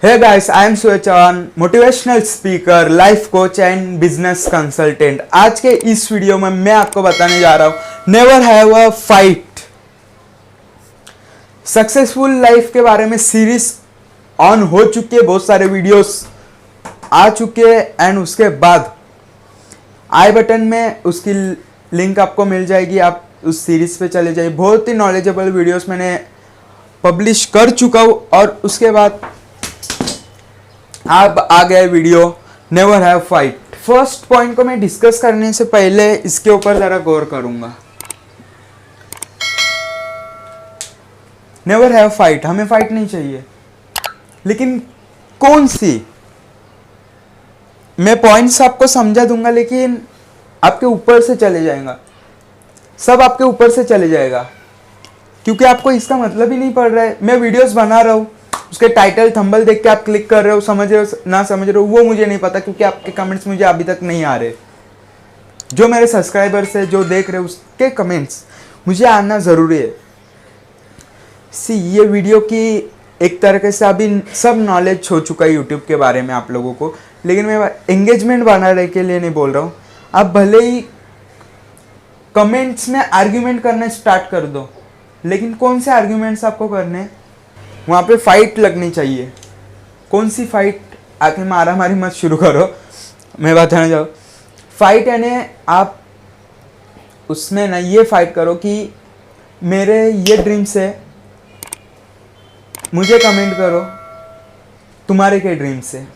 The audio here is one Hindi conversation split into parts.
Hey guys, I am Surya Chauhan, motivational speaker, life coach and business consultant. आज के इस वीडियो में मैं आपको बताने जा रहा हूं never have a fight. Successful life के बारे में सीरीज ऑन हो चुकी है, बहुत सारे वीडियोस आ चुके हैं एंड उसके बाद आई बटन में उसकी लिंक आपको मिल जाएगी, आप उस सीरीज पे चले जाइए। बहुत ही नॉलेजेबल वीडियोस मैंने पब्लिश कर चुका हूँ और उसके बाद अब आ गया video never have fight. First point को मैं डिस्कस करने से पहले इसके ऊपर जरा गौर करूंगा। नेवर हैव फाइट, हमें फाइट नहीं चाहिए, लेकिन कौन सी? मैं पॉइंट्स आपको समझा दूंगा, लेकिन आपके ऊपर से चले जाएगा, सब आपके ऊपर से चले जाएगा, क्योंकि आपको इसका मतलब ही नहीं पड़ रहा है। मैं वीडियोस बना रहा हूँ, उसके टाइटल थंबनेल देख के आप क्लिक कर रहे हो, समझ रहे हो ना समझ रहे हो वो मुझे नहीं पता, क्योंकि आपके कमेंट्स मुझे अभी तक नहीं आ रहे। जो मेरे सब्सक्राइबर्स है, जो देख रहे हो, उसके कमेंट्स मुझे आना ज़रूरी है। ये वीडियो की एक तरीके से अभी सब नॉलेज हो चुका है यूट्यूब के बारे में आप लोगों को, लेकिन मैं एंगेजमेंट बनाने के लिए नहीं बोल रहा हूँ। आप भले ही कमेंट्स में आर्ग्यूमेंट करना स्टार्ट कर दो, लेकिन कौन से आर्ग्यूमेंट्स आपको करने हैं? वहाँ पे फाइट लगनी चाहिए। कौन सी फाइट? आके मारा मारी मत शुरू करो, मैं बताना चाहूँ। फाइट यानी आप उसमें ना ये फाइट करो कि मेरे ये ड्रीम्स है, मुझे कमेंट करो तुम्हारे क्या ड्रीम्स है।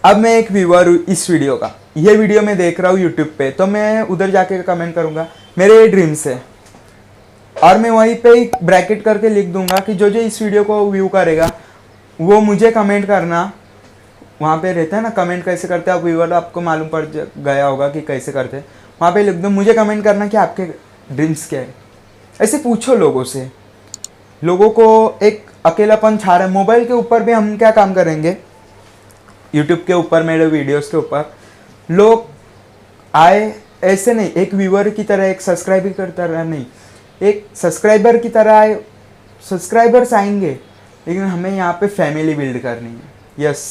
अब मैं एक व्यूअर हूँ इस वीडियो का, ये वीडियो मैं देख रहा हूँ यूट्यूब पे, तो मैं उधर जाके कमेंट करूँगा मेरे ये ड्रीम्स है, और मैं वहीं पे ही ब्रैकेट करके लिख दूंगा कि जो जो इस वीडियो को व्यू करेगा वो मुझे कमेंट करना। वहाँ पे रहता है ना कमेंट कैसे करते हैं, आप व्यूअर आपको मालूम पड़ गया होगा कि कैसे करते हैं। वहाँ पे लिख दो मुझे कमेंट करना कि आपके ड्रीम्स क्या है। ऐसे पूछो लोगों से, लोगों को एक अकेलापन छा रहा है। मोबाइल के ऊपर भी हम क्या काम करेंगे, यूट्यूब के ऊपर, मेरे वीडियोज़ के ऊपर लोग आए ऐसे नहीं, एक व्यूअर की तरह, एक सब्सक्राइबर की तरह नहीं, एक सब्सक्राइबर की तरह आए, सब्सक्राइबर्स आएंगे, लेकिन हमें यहाँ पे फैमिली बिल्ड करनी है। यस,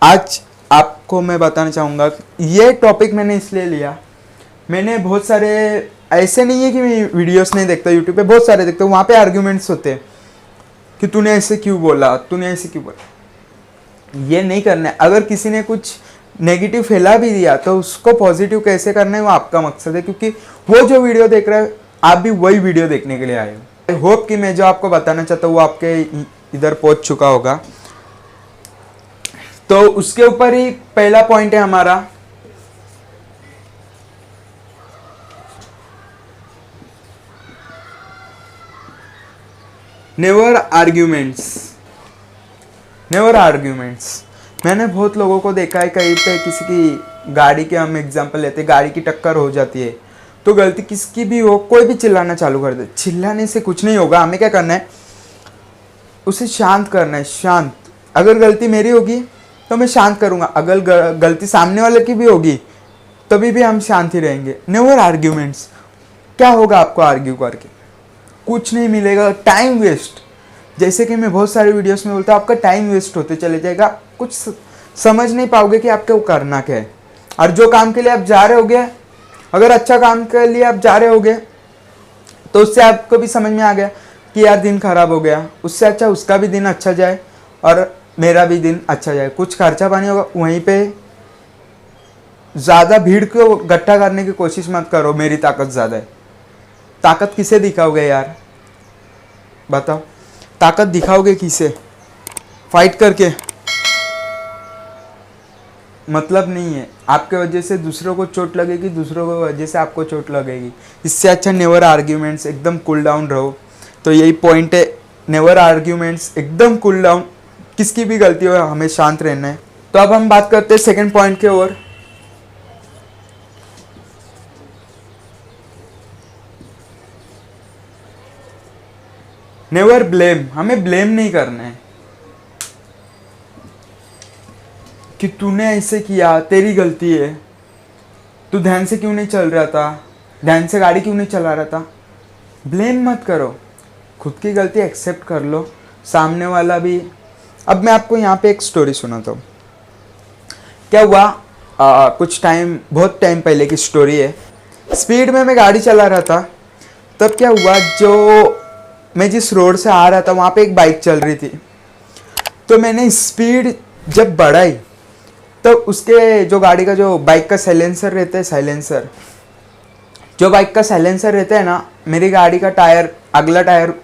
आज आपको मैं बताना चाहूँगा, ये टॉपिक मैंने इसलिए लिया, मैंने बहुत सारे, ऐसे नहीं है कि मैं वीडियोस नहीं देखता, यूट्यूब पे बहुत सारे देखता हूँ, वहाँ पे आर्ग्यूमेंट्स होते हैं कि तूने ऐसे क्यों बोला, तूने ऐसे क्यों बोला। ये नहीं करना है। अगर किसी ने कुछ नेगेटिव फैला भी दिया तो उसको पॉजिटिव कैसे करना है वो आपका मकसद है, क्योंकि वो जो वीडियो देख रहा है आप भी वही वीडियो देखने के लिए आए हो। आई होप कि मैं जो आपको बताना चाहता हूँ वो आपके इधर पहुंच चुका होगा। तो उसके ऊपर ही पहला पॉइंट है हमारा, नेवर आर्ग्यूमेंट्स। Never arguments. मैंने बहुत लोगों को देखा है, कहीं पे किसी की गाड़ी के हम एग्जांपल लेते हैं, गाड़ी की टक्कर हो जाती है तो गलती किसकी भी हो, कोई भी चिल्लाना चालू कर दे। चिल्लाने से कुछ नहीं होगा, हमें क्या करना है, उसे शांत करना है। शांत, अगर गलती मेरी होगी तो मैं शांत करूँगा, अगर गलती सामने वाले की भी होगी तभी भी हम शांत ही रहेंगे। Never arguments. क्या होगा आपको आर्ग्यू करके? कुछ नहीं मिलेगा, टाइम वेस्ट। जैसे कि मैं बहुत सारे वीडियोस में बोलता हूँ, आपका टाइम वेस्ट होते चले जाएगा, कुछ समझ नहीं पाओगे कि आपको करना क्या है। और जो काम के लिए आप जा रहे होगे, अगर अच्छा काम के लिए आप जा रहे होगे तो उससे आपको भी समझ में आ गया कि यार दिन खराब हो गया, उससे अच्छा उसका भी दिन अच्छा जाए और मेरा भी दिन अच्छा जाए, कुछ खर्चा पानी होगा। वहीं पे ज़्यादा भीड़ को इकट्ठा करने की कोशिश मत करो, मेरी ताकत ज़्यादा है। ताकत किसे दिखाओगे यार, बताओ? ताकत दिखाओगे किसे? फाइट करके मतलब नहीं है। आपके वजह से दूसरों को चोट लगेगी, दूसरों की वजह से आपको चोट लगेगी। इससे अच्छा नेवर आर्ग्यूमेंट्स, एकदम कूल डाउन रहो। तो यही पॉइंट है, नेवर आर्ग्यूमेंट्स, एकदम कूल डाउन। किसकी भी गलती हो हमें शांत रहना है। तो अब हम बात करते हैं सेकंड पॉइंट के ओर। Never blame. हमें ब्लेम नहीं करना है कि तूने ऐसे किया, तेरी गलती है, तू ध्यान से क्यों नहीं चल रहा था, ध्यान से गाड़ी क्यों नहीं चला रहा था। ब्लेम मत करो, खुद की गलती एक्सेप्ट कर लो, सामने वाला भी। अब मैं आपको यहाँ पे एक स्टोरी सुनाता हूँ। क्या हुआ, कुछ टाइम, बहुत टाइम पहले की स्टोरी है। स्पीड में मैं गाड़ी चला रहा था, तब क्या हुआ, जो मैं जिस रोड से आ रहा था वहाँ पे एक बाइक चल रही थी। तो मैंने स्पीड जब बढ़ाई, तो उसके जो गाड़ी का जो बाइक का साइलेंसर रहता है, जो बाइक का साइलेंसर रहता है ना, मेरी गाड़ी का टायर, अगला टायर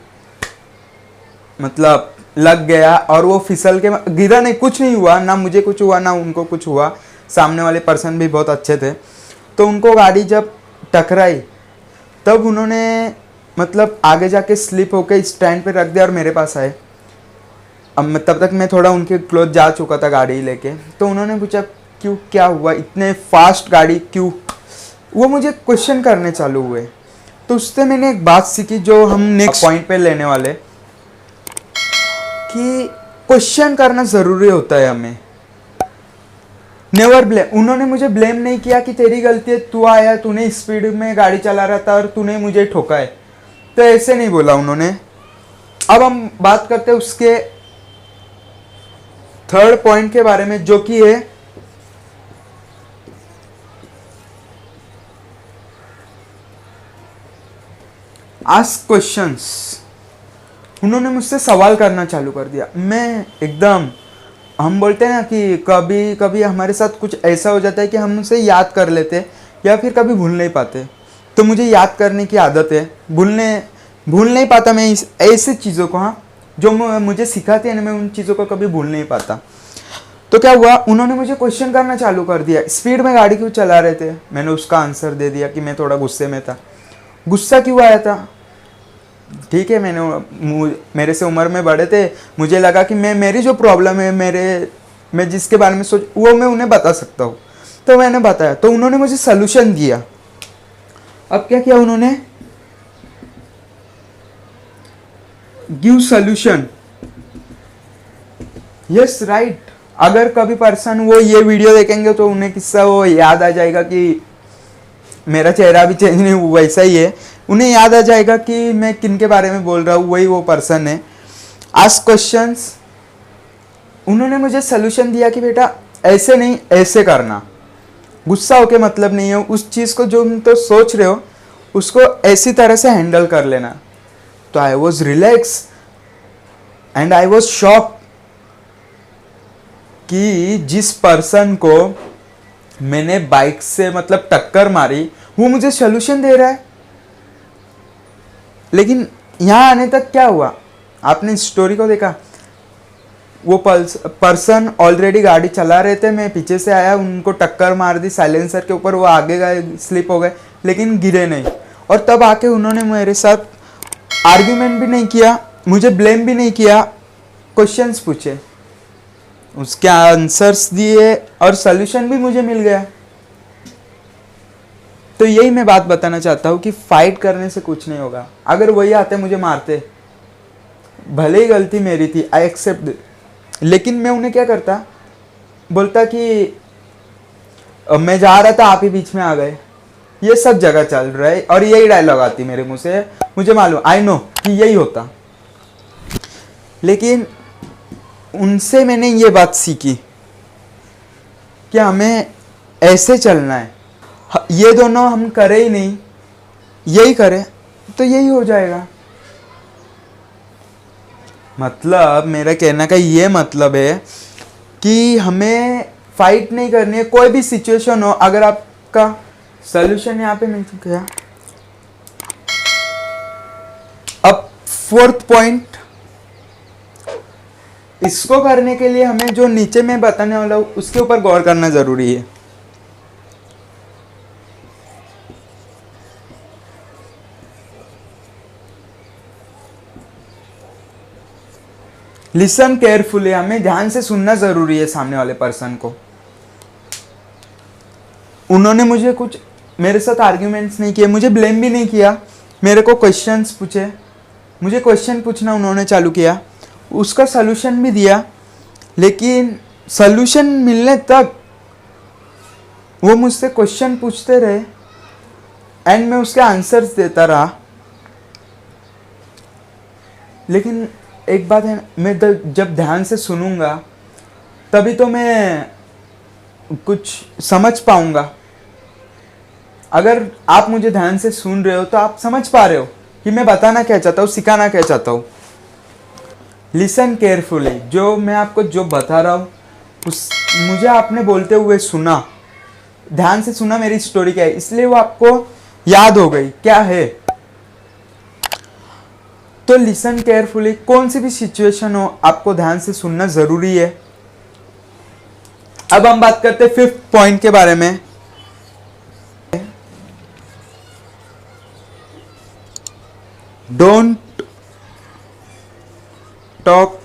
मतलब लग गया और वो फिसल के गिरा नहीं, कुछ नहीं हुआ, ना मुझे कुछ हुआ ना उनको कुछ हुआ। सामने वाले पर्सन भी बहुत अच्छे थे। तो उनको गाड़ी जब टकराई तब उन्होंने मतलब आगे जाके स्लिप होके स्टैंड पे रख दिया और मेरे पास आए। अब तब तक मैं थोड़ा उनके क्लोज जा चुका था गाड़ी लेके। तो उन्होंने पूछा क्यों, क्या हुआ, इतने फास्ट गाड़ी क्यों, वो मुझे क्वेश्चन करने चालू हुए। तो उससे मैंने एक बात सीखी जो हम नेक्स्ट पॉइंट पे लेने वाले, कि क्वेश्चन करना ज़रूरी होता है हमें। Never blame. उन्होंने मुझे ब्लेम नहीं किया कि तेरी गलती है, तू आया, तूने स्पीड में गाड़ी चला रहा था और तूने मुझे ठोका है, तो ऐसे नहीं बोला उन्होंने। अब हम बात करते हैं उसके थर्ड पॉइंट के बारे में, जो कि है आस्क क्वेश्चंस। उन्होंने मुझसे सवाल करना चालू कर दिया। मैं एकदम, हम बोलते हैं ना कि कभी कभी हमारे साथ कुछ ऐसा हो जाता है कि हम उसे याद कर लेते या फिर कभी भूल नहीं पाते। तो मुझे याद करने की आदत है, भूल नहीं पाता मैं ऐसी चीज़ों को, हाँ, जो मुझे सिखाती है ना, मैं उन चीज़ों को कभी भूल नहीं पाता। तो क्या हुआ, उन्होंने मुझे क्वेश्चन करना चालू कर दिया, स्पीड में गाड़ी क्यों चला रहे थे। मैंने उसका आंसर दे दिया कि मैं थोड़ा गुस्से में था। गुस्सा क्यों आया था, ठीक है, मेरे से उम्र में बड़े थे, मुझे लगा कि मेरी जो प्रॉब्लम है, मैं जिसके बारे में सोच, वो मैं उन्हें बता सकता हूँ। तो मैंने बताया, तो उन्होंने मुझे सलूशन दिया। अब क्या किया उन्होंने, गिव सॉल्यूशन। Yes, right. अगर कभी पर्सन वो ये वीडियो देखेंगे तो उन्हें किस्सा वो याद आ जाएगा कि मेरा चेहरा भी चेंज नहीं हुआ, वैसा ही है। उन्हें याद आ जाएगा कि मैं किन के बारे में बोल रहा हूँ, वही वो पर्सन है। Ask questions. उन्होंने मुझे सलूशन दिया कि बेटा ऐसे नहीं, ऐसे करना। गुस्सा होके मतलब नहीं है, उस चीज़ को जो तुम तो सोच रहे हो उसको ऐसी तरह से हैंडल कर लेना। तो I was relax and I was shock कि जिस पर्सन को मैंने बाइक से मतलब टक्कर मारी, वो मुझे सॉल्यूशन दे रहा है। लेकिन यहाँ आने तक क्या हुआ, आपने स्टोरी को देखा, वो पर्सन ऑलरेडी गाड़ी चला रहे थे, मैं पीछे से आया, उनको टक्कर मार दी साइलेंसर के ऊपर, वो आगे गए, स्लिप हो गए, लेकिन गिरे नहीं। और तब आके उन्होंने मेरे साथ आर्ग्यूमेंट भी नहीं किया, मुझे ब्लेम भी नहीं किया, क्वेश्चंस पूछे, उसके आंसर्स दिए और सॉल्यूशन भी मुझे मिल गया। तो यही मैं बात बताना चाहता हूँ कि फाइट करने से कुछ नहीं होगा। अगर वही आते मुझे मारते, भले ही गलती मेरी थी, आई एक्सेप्ट, लेकिन मैं उन्हें क्या करता, बोलता कि मैं जा रहा था, आप ही बीच में आ गए। ये सब जगह चल रहा है और यही डायलॉग आती मेरे मुंह से, मुझे मालूम, आई नो कि यही होता। लेकिन उनसे मैंने ये बात सीखी कि हमें ऐसे चलना है। ये दोनों हम करें ही नहीं, यही करें तो यही हो जाएगा। मतलब मेरा कहने का ये मतलब है कि हमें फाइट नहीं करनी है, कोई भी सिचुएशन हो। अगर आपका सॉल्यूशन यहाँ पे मिल गया। अब फोर्थ पॉइंट, इसको करने के लिए हमें जो नीचे में बताने वाला हूं उसके ऊपर गौर करना जरूरी है। लिसन केयरफुली, हमें ध्यान से सुनना जरूरी है सामने वाले पर्सन को। उन्होंने मुझे कुछ मेरे साथ आर्ग्यूमेंट्स नहीं किए, मुझे ब्लेम भी नहीं किया, मेरे को क्वेश्चंस पूछे, मुझे क्वेश्चन पूछना उन्होंने चालू किया, उसका सलूशन भी दिया। लेकिन सलूशन मिलने तक वो मुझसे क्वेश्चन पूछते रहे एंड मैं उसके आंसर्स देता रहा। लेकिन एक बात है, मैं जब ध्यान से सुनूंगा तभी तो मैं कुछ समझ पाऊंगा। अगर आप मुझे ध्यान से सुन रहे हो तो आप समझ पा रहे हो कि मैं बताना क्या चाहता हूँ, सिखाना क्या चाहता हूँ। लिसन केयरफुली, जो मैं आपको जो बता रहा हूँ उस मुझे आपने बोलते हुए सुना, ध्यान से सुना मेरी स्टोरी क्या है, इसलिए वो आपको याद हो गई क्या है। तो लिसन केयरफुली, कौन सी भी सिचुएशन हो आपको ध्यान से सुनना जरूरी है। अब हम बात करते हैं 5th पॉइंट के बारे में। Don't talk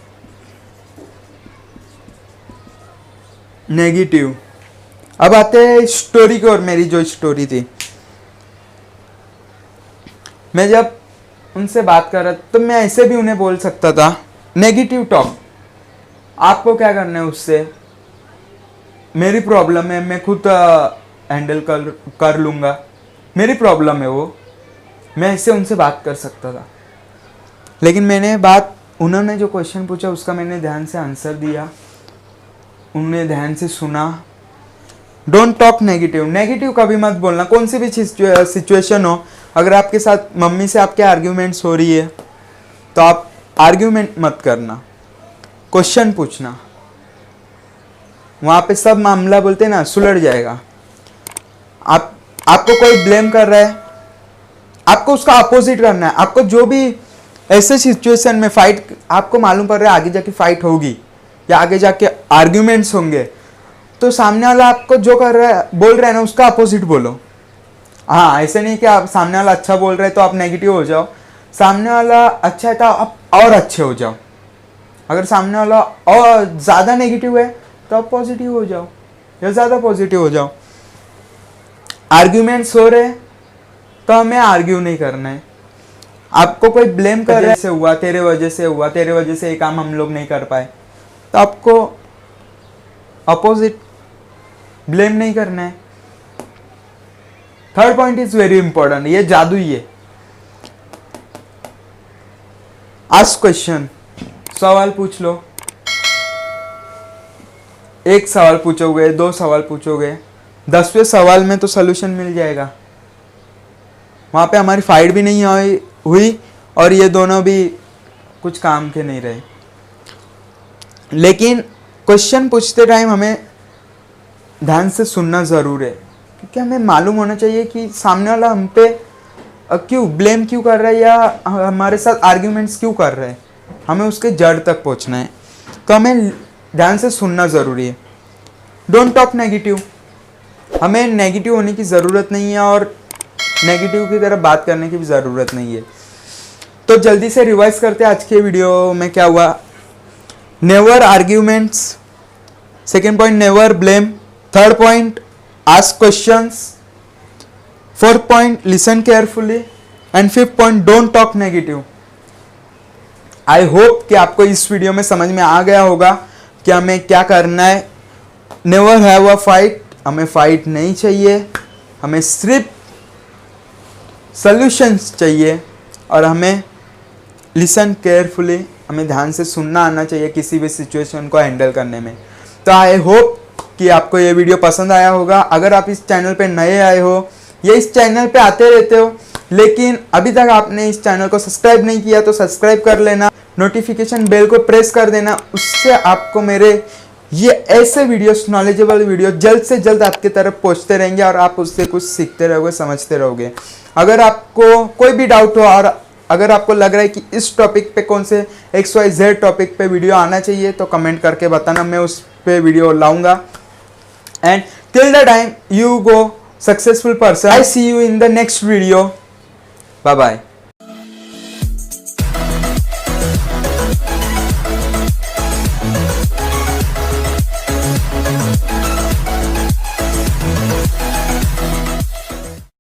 negative. अब आते हैं स्टोरी की ओर। मेरी जो स्टोरी थी, मैं जब उनसे बात कर रहा तो मैं ऐसे भी उन्हें बोल सकता था नेगेटिव टॉक, आपको क्या करना है उससे, मेरी प्रॉब्लम है, मैं खुद हैंडल कर लूँगा, मेरी प्रॉब्लम है वो, मैं ऐसे उनसे बात कर सकता था। लेकिन उन्होंने जो क्वेश्चन पूछा उसका मैंने ध्यान से आंसर दिया, उन्होंने ध्यान से सुना। डोंट टॉक नेगेटिव, नेगेटिव कभी मत बोलना। कौन सी भी सिचुएशन हो, अगर आपके साथ मम्मी से आपके आर्ग्यूमेंट्स हो रही है तो आप आर्ग्यूमेंट मत करना, क्वेश्चन पूछना। वहाँ पे सब मामला बोलते हैं ना सुलझ जाएगा। आपको कोई ब्लेम कर रहा है, आपको उसका अपोजिट करना है। आपको जो भी ऐसे सिचुएशन में फाइट, आपको मालूम पड़ रहा है आगे जाके फाइट होगी या आगे जाके आर्ग्यूमेंट्स होंगे, तो सामने वाला आपको जो कर रहा है बोल रहा है ना उसका अपोजिट बोलो। हाँ, ऐसे नहीं कि आप सामने वाला अच्छा बोल रहे हैं तो आप नेगेटिव हो जाओ, सामने वाला अच्छा है तो आप और अच्छे हो जाओ। अगर सामने वाला और ज़्यादा नेगेटिव है तो आप पॉजिटिव हो जाओ या ज़्यादा पॉजिटिव हो जाओ। आर्ग्यूमेंट्स हो रहे तो हमें आर्ग्यू नहीं करना है। आपको कोई ब्लेम कर रहा है, हुआ तेरे वजह से हुआ, तेरे वजह से ये काम हम लोग नहीं कर पाए, तो आपको अपोजिट ब्लेम नहीं करना है। 3rd point is very important, ये जादू ही है। आस्क क्वेश्चन, सवाल पूछ लो। एक सवाल पूछोगे, 2 सवाल पूछोगे, 10वें सवाल में तो सोल्यूशन मिल जाएगा। वहाँ पे हमारी फाइट भी नहीं हुई और ये दोनों भी कुछ काम के नहीं रहे। लेकिन क्वेश्चन पूछते टाइम हमें ध्यान से सुनना ज़रूर है, क्योंकि हमें मालूम होना चाहिए कि सामने वाला हम पे क्यों ब्लेम क्यों कर रहा है या हमारे साथ आर्ग्यूमेंट्स क्यों कर रहा है। हमें उसके जड़ तक पहुंचना है, तो हमें ध्यान से सुनना ज़रूरी है। डोंट टॉक नेगेटिव, हमें नेगेटिव होने की ज़रूरत नहीं है और नेगेटिव की तरफ बात करने की भी ज़रूरत नहीं है। तो जल्दी से रिवाइज करते हैं आज के वीडियो में क्या हुआ। Never arguments, 2nd point never blame, 3rd point ask questions, 4th point listen carefully and 5th point don't talk negative. I hope कि आपको इस वीडियो में समझ में आ गया होगा कि हमें क्या करना है। नेवर हैव अ फाइट, हमें फाइट नहीं चाहिए, हमें सिर्फ सॉल्यूशंस चाहिए और हमें लिसन केयरफुली, हमें ध्यान से सुनना आना चाहिए किसी भी सिचुएशन को हैंडल करने में। तो आई होप कि आपको ये वीडियो पसंद आया होगा। अगर आप इस चैनल पे नए आए हो या इस चैनल पे आते रहते हो लेकिन अभी तक आपने इस चैनल को सब्सक्राइब नहीं किया तो सब्सक्राइब कर लेना, नोटिफिकेशन बेल को प्रेस कर देना। उससे आपको मेरे ये ऐसे वीडियोस, नॉलेजेबल वीडियो जल्द से जल्द आपकी तरफ पहुंचते रहेंगे और आप उससे कुछ सीखते रहोगे, समझते रहोगे। अगर आपको कोई भी डाउट हो और अगर आपको लग रहा है कि इस टॉपिक पे कौन से XYZ टॉपिक पे वीडियो आना चाहिए तो कमेंट करके बताना, मैं उस पे वीडियो लाऊंगा। And till the time you go successful person, I see you in the next video. Bye bye.